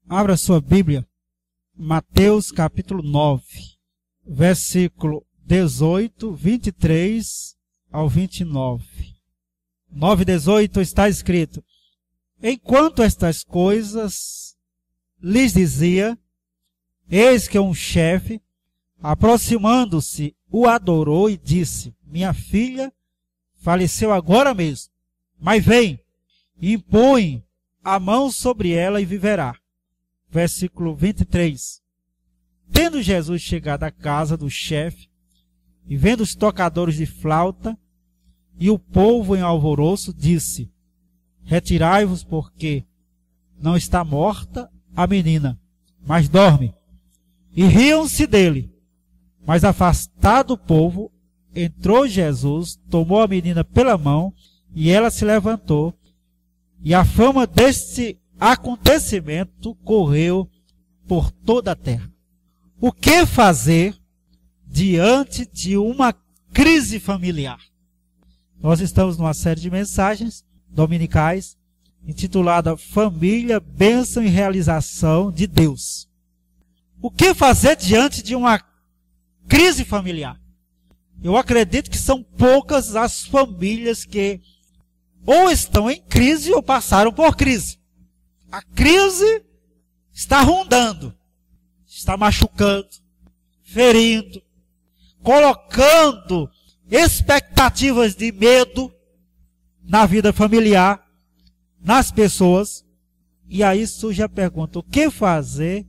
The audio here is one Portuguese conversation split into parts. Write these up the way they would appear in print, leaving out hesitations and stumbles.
Abra sua Bíblia, Mateus capítulo 9, versículo 18, 23 ao 29. 9:18 está escrito: Enquanto estas coisas lhes dizia, eis que um chefe, aproximando-se, o adorou e disse: Minha filha faleceu agora mesmo, mas vem, impõe a mão sobre ela e viverá. Versículo 23. Tendo Jesus chegado à casa do chefe, e vendo os tocadores de flauta, e o povo em alvoroço, disse: Retirai-vos, porque não está morta a menina, mas dorme. E riam-se dele. Mas afastado o povo, entrou Jesus, tomou a menina pela mão, e ela se levantou, e a fama deste acontecimento correu por toda a terra. O que fazer diante de uma crise familiar? Nós estamos numa série de mensagens dominicais intitulada Família, Bênção e Realização de Deus. O que fazer diante de uma crise familiar? Eu acredito que são poucas as famílias que ou estão em crise ou passaram por crise. A crise está rondando, está machucando, ferindo, colocando expectativas de medo na vida familiar, nas pessoas. E aí surge a pergunta: o que fazer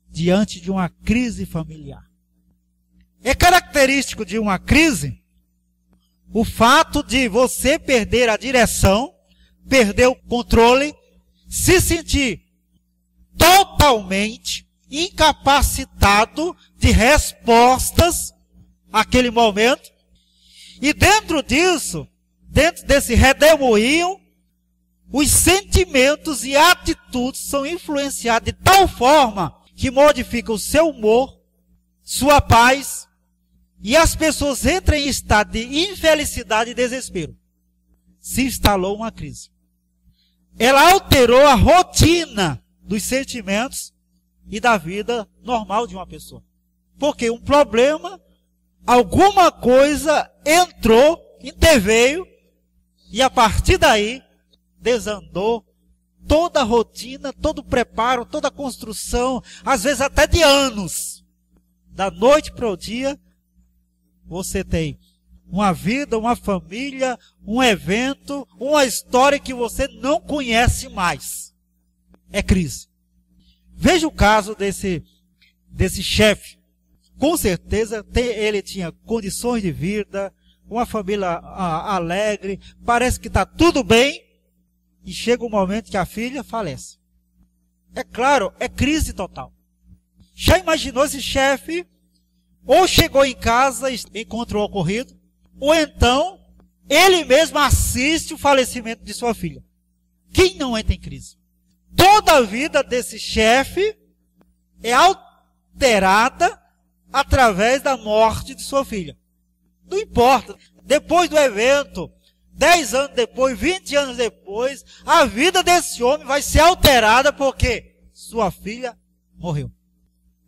diante de uma crise familiar? É característico de uma crise o fato de você perder a direção, perder o controle, se sentir totalmente incapacitado de respostas àquele momento. E dentro disso, dentro desse redemoinho, os sentimentos e atitudes são influenciados de tal forma que modifica o seu humor, sua paz, e as pessoas entram em estado de infelicidade e desespero. Se instalou uma crise. Ela alterou a rotina dos sentimentos e da vida normal de uma pessoa. Porque um problema, alguma coisa entrou, interveio, e a partir daí desandou toda a rotina, todo o preparo, toda a construção, às vezes até de anos. Da noite para o dia, você tem uma vida, uma família, um evento, uma história que você não conhece mais. É crise. Veja o caso desse chefe. Com certeza ele tinha condições de vida, uma família alegre, parece que está tudo bem, e chega um momento que a filha falece. É claro, é crise total. Já imaginou esse chefe? Ou chegou em casa e encontrou o ocorrido, ou então ele mesmo assiste o falecimento de sua filha. Quem não entra em crise? Toda a vida desse chefe é alterada através da morte de sua filha. Não importa, depois do evento, 10 anos depois, 20 anos depois, a vida desse homem vai ser alterada porque sua filha morreu.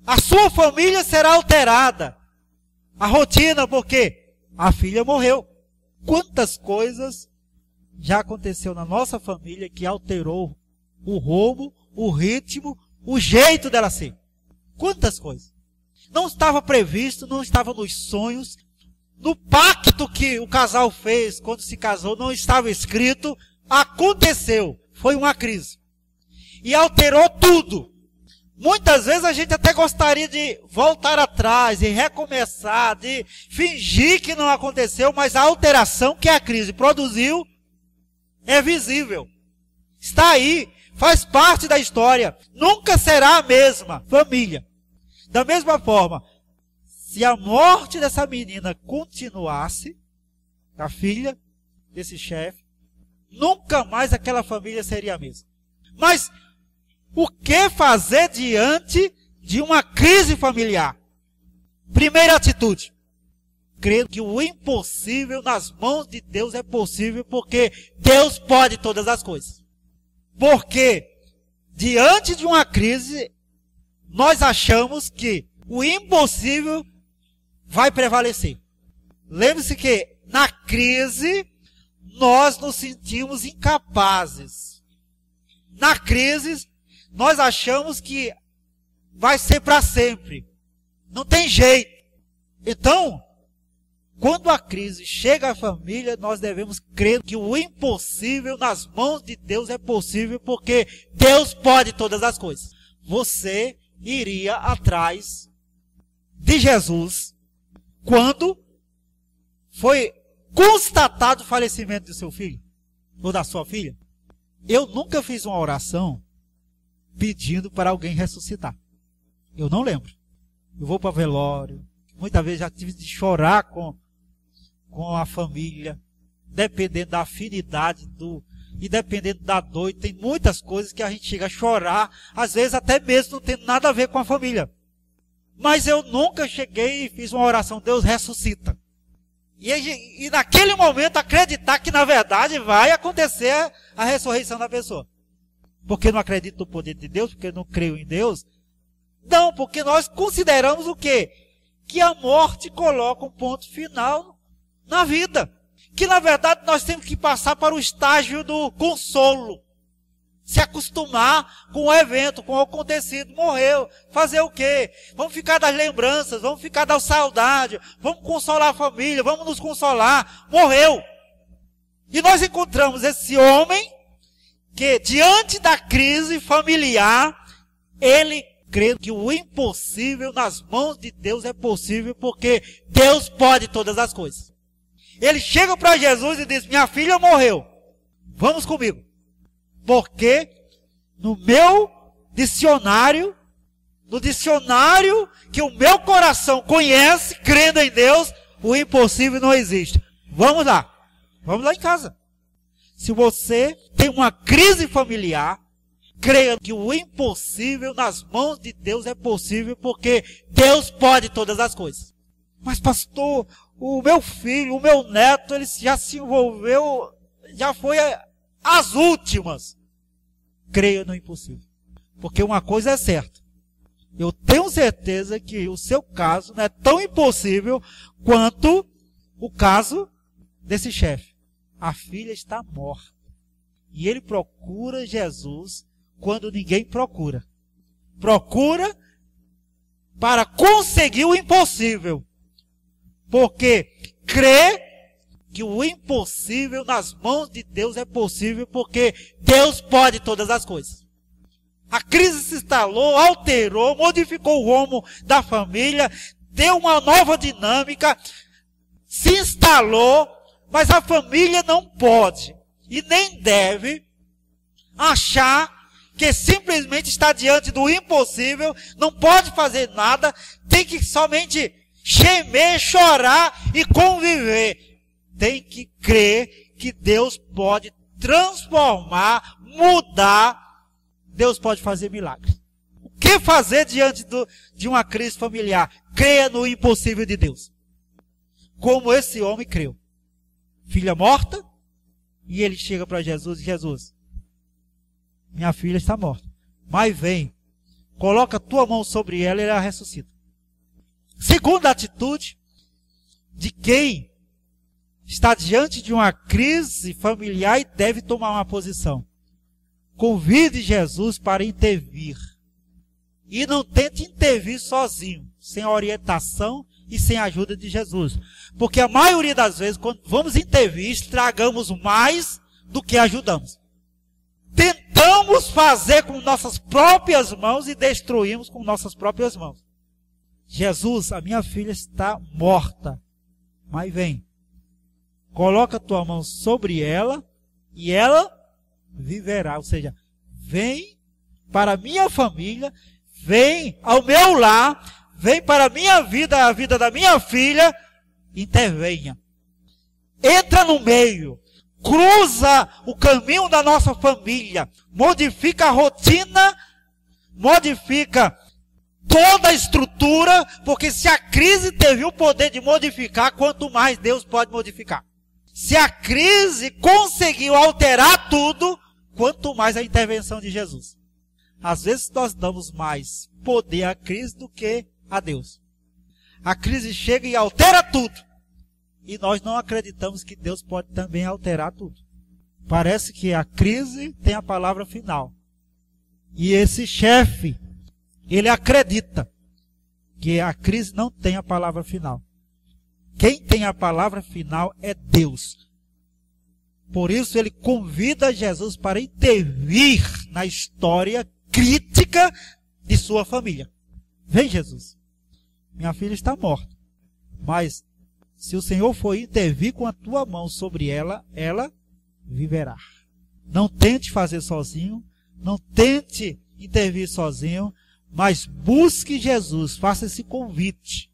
A sua família será alterada. A rotina, porque a filha morreu. Quantas coisas já aconteceu na nossa família que alterou o rumo, o ritmo, o jeito dela ser. Quantas coisas. Não estava previsto, não estava nos sonhos. No pacto que o casal fez quando se casou, não estava escrito. Aconteceu. Foi uma crise. E alterou tudo. Muitas vezes a gente até gostaria de voltar atrás e recomeçar, de fingir que não aconteceu, mas a alteração que a crise produziu é visível. Está aí, faz parte da história. Nunca será a mesma família. Da mesma forma, se a morte dessa menina continuasse, a filha desse chefe, nunca mais aquela família seria a mesma. Mas o que fazer diante de uma crise familiar? Primeira atitude: crer que o impossível nas mãos de Deus é possível, porque Deus pode todas as coisas. Porque diante de uma crise, nós achamos que o impossível vai prevalecer. Lembre-se que na crise, nós nos sentimos incapazes. Na crise, nós achamos que vai ser para sempre. Não tem jeito. Então, quando a crise chega à família, nós devemos crer que o impossível nas mãos de Deus é possível, porque Deus pode todas as coisas. Você iria atrás de Jesus quando foi constatado o falecimento do seu filho ou da sua filha? Eu nunca fiz uma oração pedindo para alguém ressuscitar. Eu não lembro. Eu vou para velório. Muitas vezes já tive de chorar com a família, dependendo da afinidade e dependendo da dor. E tem muitas coisas que a gente chega a chorar, às vezes até mesmo não tendo nada a ver com a família. Mas eu nunca cheguei e fiz uma oração, Deus ressuscita. E naquele momento acreditar que na verdade vai acontecer a ressurreição da pessoa. Porque não acredito no poder de Deus, porque não creio em Deus. Não, porque nós consideramos o quê? Que a morte coloca um ponto final na vida. Que na verdade nós temos que passar para o estágio do consolo. Se acostumar com o evento, com o acontecido. Morreu. Fazer o quê? Vamos ficar das lembranças, vamos ficar da saudade, vamos consolar a família, vamos nos consolar. Morreu. E nós encontramos esse homem que, diante da crise familiar, ele crê que o impossível nas mãos de Deus é possível, porque Deus pode todas as coisas. Ele chega para Jesus e diz, minha filha morreu. Vamos comigo. Porque no meu dicionário, no dicionário que o meu coração conhece, crendo em Deus, o impossível não existe. Vamos lá em casa. Se você tem uma crise familiar, creia que o impossível nas mãos de Deus é possível, porque Deus pode todas as coisas. Mas pastor, o meu filho, o meu neto, ele já se envolveu, já foi as últimas. Creia no impossível. Porque uma coisa é certa. Eu tenho certeza que o seu caso não é tão impossível quanto o caso desse chefe. A filha está morta. E ele procura Jesus quando ninguém procura. Procura para conseguir o impossível. Porque crê que o impossível nas mãos de Deus é possível, porque Deus pode todas as coisas. A crise se instalou, alterou, modificou o rumo da família, deu uma nova dinâmica, se instalou, mas a família não pode e nem deve achar que simplesmente está diante do impossível, não pode fazer nada, tem que somente gemer, chorar e conviver. Tem que crer que Deus pode transformar, mudar. Deus pode fazer milagres. O que fazer diante de uma crise familiar? Creia no impossível de Deus. Como esse homem creu. Filha morta, e ele chega para Jesus e Jesus, minha filha está morta, mas vem, coloca a tua mão sobre ela e ela ressuscita. Segunda atitude de quem está diante de uma crise familiar e deve tomar uma posição. Convide Jesus para intervir. E não tente intervir sozinho, sem a orientação e sem a ajuda de Jesus. Porque a maioria das vezes, quando vamos intervir, estragamos mais do que ajudamos. Tentamos fazer com nossas próprias mãos e destruímos com nossas próprias mãos. Jesus, a minha filha está morta, mas vem. Coloca a tua mão sobre ela e ela viverá. Ou seja, vem para a minha família, vem ao meu lar, vem para a minha vida, a vida da minha filha, intervenha. Entra no meio, cruza o caminho da nossa família, modifica a rotina, modifica toda a estrutura, porque se a crise teve o poder de modificar, quanto mais Deus pode modificar. Se a crise conseguiu alterar tudo, quanto mais a intervenção de Jesus. Às vezes nós damos mais poder à crise do que a Deus. A crise chega e altera tudo. E nós não acreditamos que Deus pode também alterar tudo. Parece que a crise tem a palavra final. E esse chefe, ele acredita que a crise não tem a palavra final. Quem tem a palavra final é Deus. Por isso ele convida Jesus para intervir na história crítica de sua família. Vem, Jesus. Minha filha está morta. Mas se o Senhor for intervir com a tua mão sobre ela, ela viverá. Não tente fazer sozinho. Não tente intervir sozinho. Mas busque Jesus. Faça esse convite.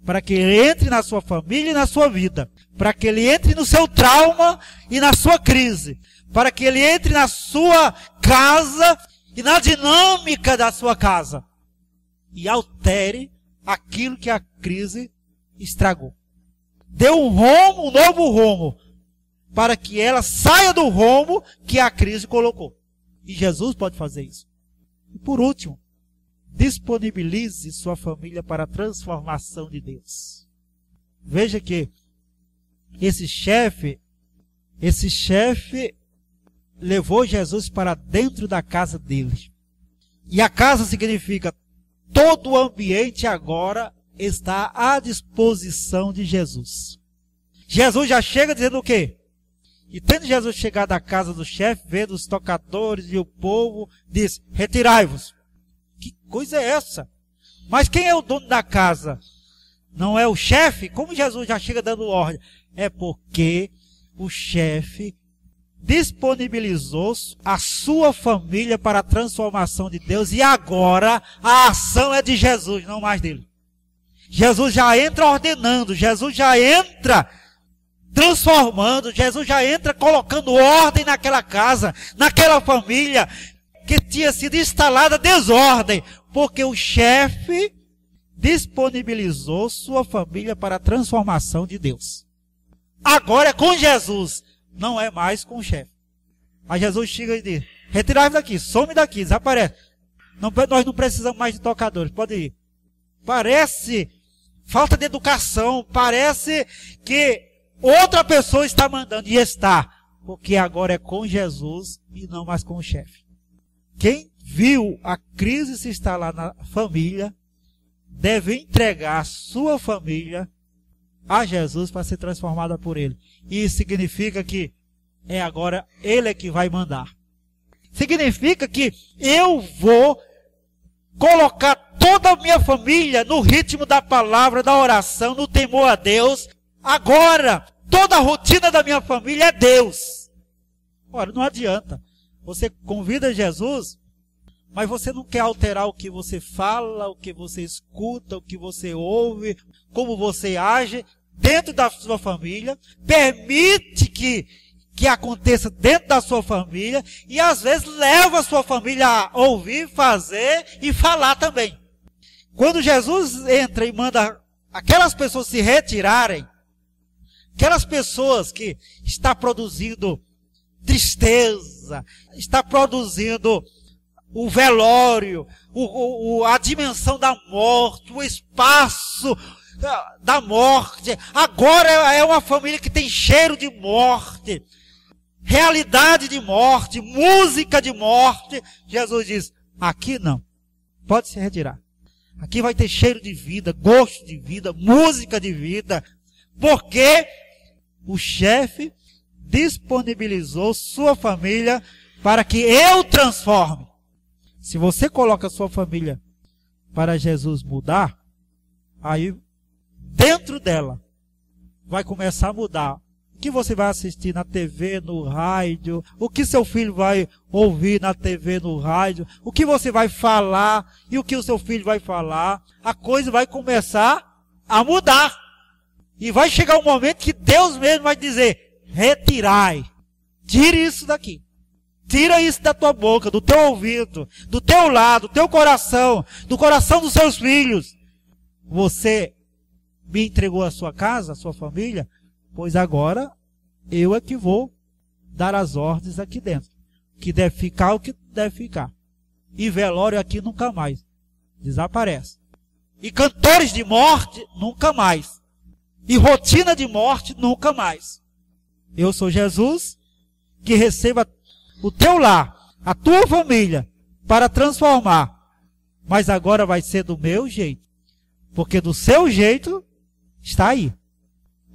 Para que ele entre na sua família e na sua vida. Para que ele entre no seu trauma e na sua crise. Para que ele entre na sua casa e na dinâmica da sua casa. E altere aquilo que a crise estragou. Dê um rumo, um novo rumo. Para que ela saia do rumo que a crise colocou. E Jesus pode fazer isso. E por último, disponibilize sua família para a transformação de Deus. Veja que esse chefe levou Jesus para dentro da casa dele. E a casa significa todo o ambiente agora está à disposição de Jesus. Jesus já chega dizendo o quê? E tendo Jesus chegado à casa do chefe, vendo os tocadores e o povo, diz: retirai-vos. Que coisa é essa? Mas quem é o dono da casa? Não é o chefe? Como Jesus já chega dando ordem? É porque o chefe disponibilizou a sua família para a transformação de Deus. E agora a ação é de Jesus, não mais dele. Jesus já entra ordenando. Jesus já entra transformando. Jesus já entra colocando ordem naquela casa, naquela família que tinha sido instalada desordem, porque o chefe disponibilizou sua família para a transformação de Deus. Agora é com Jesus, não é mais com o chefe. Aí Jesus chega e diz: retirai-vos daqui, some daqui, desaparece. Nós não precisamos mais de tocadores, pode ir. Parece falta de educação, parece que outra pessoa está mandando, e está, porque agora é com Jesus e não mais com o chefe. Quem viu a crise se instalar na família, deve entregar a sua família a Jesus para ser transformada por ele. E isso significa que agora ele é que vai mandar. Significa que eu vou colocar toda a minha família no ritmo da palavra, da oração, no temor a Deus. Agora, toda a rotina da minha família é Deus. Ora, não adianta. Você convida Jesus, mas você não quer alterar o que você fala, o que você escuta, o que você ouve, como você age dentro da sua família. Permite que aconteça dentro da sua família e às vezes leva a sua família a ouvir, fazer e falar também. Quando Jesus entra e manda aquelas pessoas se retirarem, aquelas pessoas que estão produzindo tristeza, está produzindo o velório, a dimensão da morte, o espaço da morte. Agora é uma família que tem cheiro de morte, realidade de morte, música de morte. Jesus diz: aqui não, pode se retirar. Aqui vai ter cheiro de vida, gosto de vida, música de vida, porque o chefe disponibilizou sua família para que eu transforme. Se você coloca a sua família para Jesus mudar, aí dentro dela vai começar a mudar. O que você vai assistir na TV, no rádio, o que seu filho vai ouvir na TV, no rádio, o que você vai falar e o que o seu filho vai falar, a coisa vai começar a mudar. E vai chegar um momento que Deus mesmo vai dizer: retirai, tire isso daqui. Tira isso da tua boca, do teu ouvido, do teu lado, do teu coração, do coração dos seus filhos. Você me entregou a sua casa, a sua família, pois agora eu é que vou dar as ordens aqui dentro. O que deve ficar, o que deve ficar. E velório aqui nunca mais. Desaparece. E cantores de morte, nunca mais. E rotina de morte, nunca mais. Eu sou Jesus, que receba o teu lar, a tua família, para transformar. Mas agora vai ser do meu jeito. Porque do seu jeito está aí.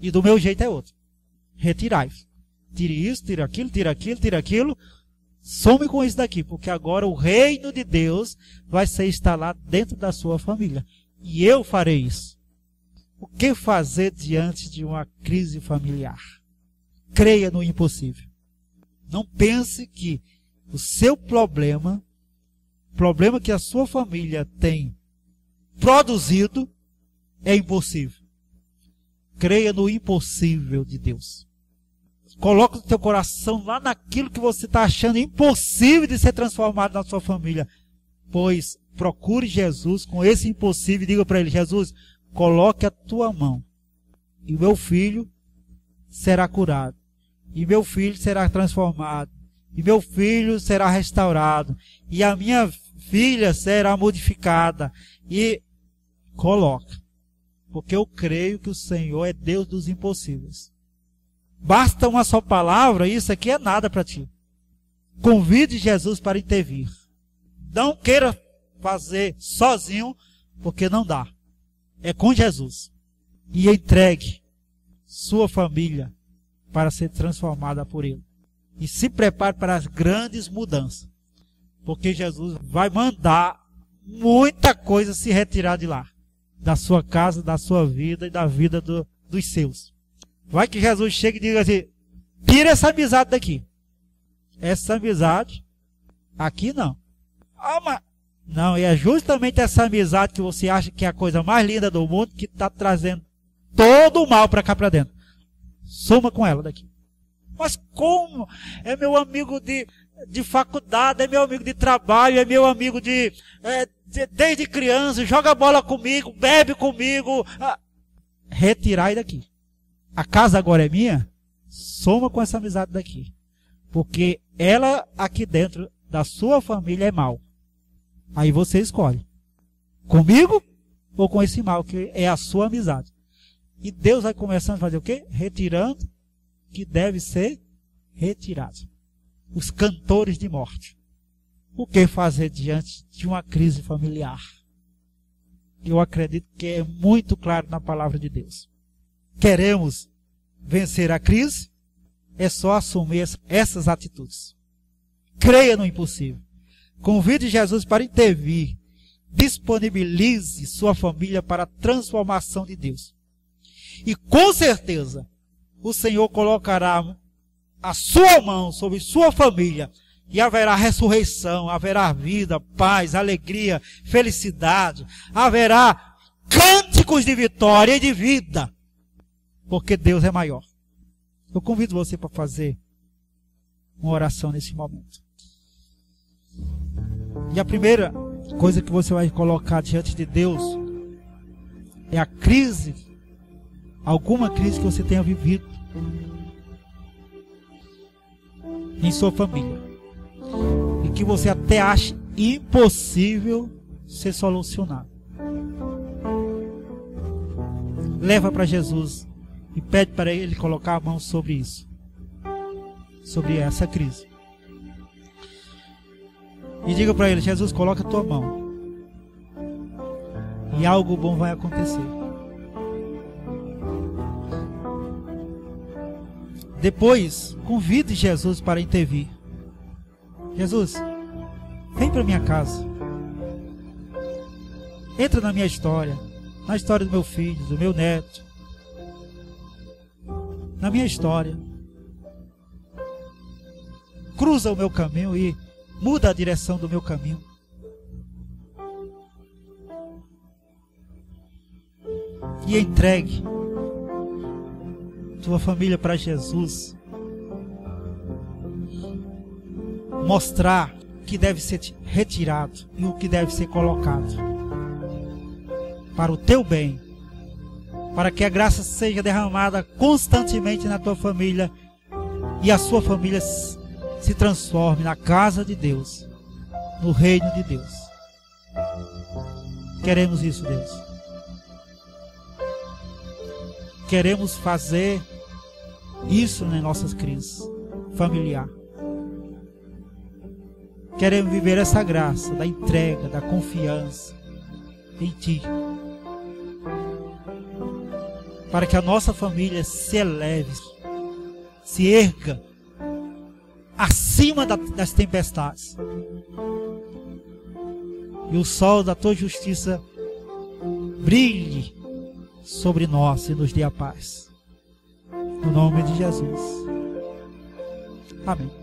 E do meu jeito é outro. Retirai-vos. Tire isso, tire aquilo, tire aquilo, tire aquilo. Some com isso daqui. Porque agora o reino de Deus vai ser instalado dentro da sua família. E eu farei isso. O que fazer diante de uma crise familiar? Creia no impossível. Não pense que o seu problema que a sua família tem produzido, é impossível. Creia no impossível de Deus. Coloque o teu coração lá naquilo que você está achando impossível de ser transformado na sua família. Pois procure Jesus com esse impossível e diga para ele: Jesus, coloque a tua mão e meu filho será curado. E meu filho será transformado. E meu filho será restaurado. E a minha filha será modificada. E coloca. Porque eu creio que o Senhor é Deus dos impossíveis. Basta uma só palavra, isso aqui é nada para ti. Convide Jesus para intervir. Não queira fazer sozinho, porque não dá. É com Jesus. E entregue sua família para ser transformada por Ele. E se prepare para as grandes mudanças. Porque Jesus vai mandar muita coisa se retirar de lá. Da sua casa, da sua vida e da vida dos seus. Vai que Jesus chega e diga assim: tira essa amizade daqui. Essa amizade, aqui não. Mas não, e é justamente essa amizade que você acha que é a coisa mais linda do mundo, que está trazendo todo o mal para cá para dentro. Soma com ela daqui. Mas como? É meu amigo de faculdade, é meu amigo de trabalho, é meu amigo desde criança, joga bola comigo, bebe comigo. Retirai daqui. A casa agora é minha? Soma com essa amizade daqui. Porque ela aqui dentro da sua família é mal. Aí você escolhe. Comigo ou com esse mal que é a sua amizade. E Deus vai começando a fazer o quê? Retirando o que deve ser retirado. Os cantores de morte. O que fazer diante de uma crise familiar? Eu acredito que é muito claro na palavra de Deus. Queremos vencer a crise? É só assumir essas atitudes. Creia no impossível. Convide Jesus para intervir. Disponibilize sua família para a transformação de Deus. E com certeza, o Senhor colocará a sua mão sobre sua família e haverá ressurreição, haverá vida, paz, alegria, felicidade, haverá cânticos de vitória e de vida, porque Deus é maior. Eu convido você para fazer uma oração nesse momento. E a primeira coisa que você vai colocar diante de Deus é a crise, alguma crise que você tenha vivido em sua família e que você até ache impossível ser solucionado. Leva para Jesus e pede para Ele colocar a mão sobre isso, sobre essa crise. E diga para Ele: Jesus, coloca a tua mão e algo bom vai acontecer. Depois, convide Jesus para intervir. Jesus, vem para minha casa. Entra na minha história, na história do meu filho, do meu neto, na minha história. Cruza o meu caminho e muda a direção do meu caminho. E entregue tua família para Jesus. Mostrar o que deve ser retirado e o que deve ser colocado para o teu bem, para que a graça seja derramada constantemente na tua família e a sua família se transforme na casa de Deus no reino de Deus. Queremos isso, Deus. Queremos fazer isso nas nossas crises familiares. Queremos viver essa graça da entrega, da confiança em Ti, para que a nossa família se eleve, se erga acima das tempestades, e o sol da Tua justiça brilhe sobre nós e nos dê a paz. No nome de Jesus. Amém.